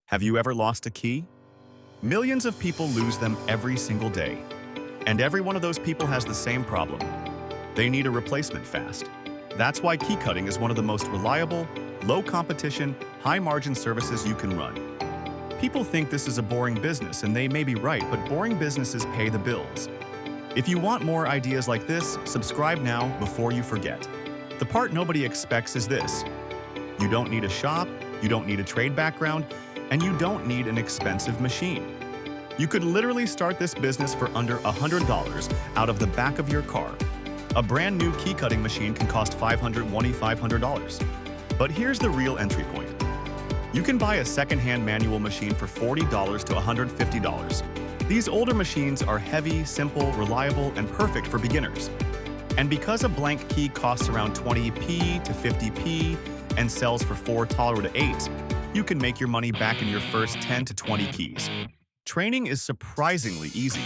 Have you ever lost a key? Millions of people lose them every single day. And every one of those people has the same problem. They need a replacement fast. That's why key cutting is one of the most reliable, low-competition, high-margin services you can run. People think this is a boring business, and they may be right, but boring businesses pay the bills. If you want more ideas like this, subscribe now before you forget. The part nobody expects is this. You don't need a shop, you don't need a trade background, and you don't need an expensive machine. You could literally start this business for under $100 out of the back of your car. A brand new key cutting machine can cost $500. But here's the real entry point. You can buy a second-hand manual machine for $40 to $150. These older machines are heavy, simple, reliable, and perfect for beginners. And because a blank key costs around 20p to 50p and sells for $4 to $8, you can make your money back in your first 10 to 20 keys. Training is surprisingly easy.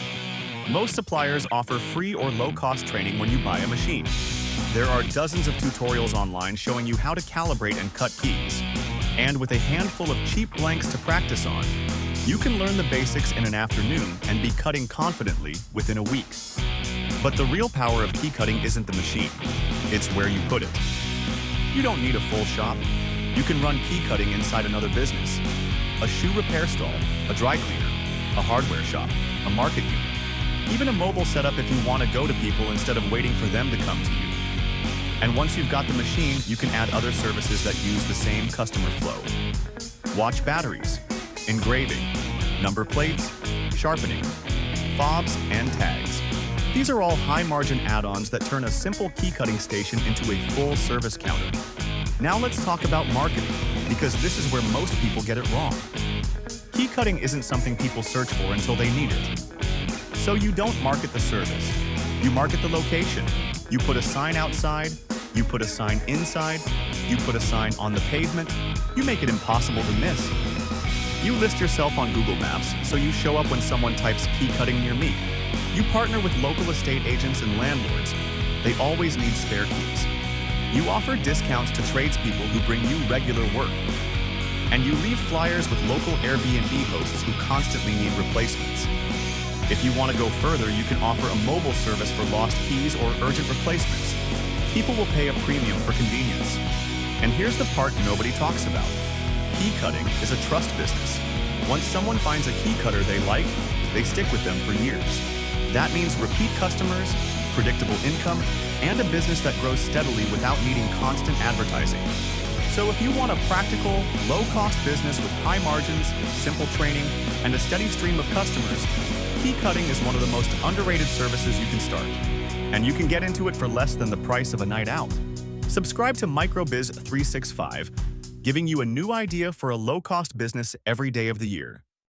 Most suppliers offer free or low-cost training when you buy a machine. There are dozens of tutorials online showing you how to calibrate and cut keys. And with a handful of cheap blanks to practice on, you can learn the basics in an afternoon and be cutting confidently within a week. But the real power of key cutting isn't the machine, it's where you put it. You don't need a full shop. You can run key cutting inside another business, a shoe repair stall, a dry cleaner, a hardware shop, a market unit, even a mobile setup if you want to go to people instead of waiting for them to come to you. And once you've got the machine, you can add other services that use the same customer flow. Watch batteries, engraving, number plates, sharpening, fobs, and tags. These are all high-margin add-ons that turn a simple key cutting station into a full-service counter. Now let's talk about marketing, because this is where most people get it wrong. Key cutting isn't something people search for until they need it. So you don't market the service. You market the location. You put a sign outside, you put a sign inside, you put a sign on the pavement. You make it impossible to miss. You list yourself on Google Maps, so you show up when someone types key cutting near me. You partner with local estate agents and landlords. They always need spare keys. You offer discounts to tradespeople who bring you regular work. And you leave flyers with local Airbnb hosts who constantly need replacements. If you want to go further, you can offer a mobile service for lost keys or urgent replacements. People will pay a premium for convenience. And here's the part nobody talks about. Key cutting is a trust business. Once someone finds a key cutter they like, they stick with them for years. That means repeat customers, predictable income, and a business that grows steadily without needing constant advertising. So if you want a practical, low-cost business with high margins, simple training, and a steady stream of customers, key cutting is one of the most underrated services you can start. And you can get into it for less than the price of a night out. Subscribe to MicroBiz 365, giving you a new idea for a low-cost business every day of the year.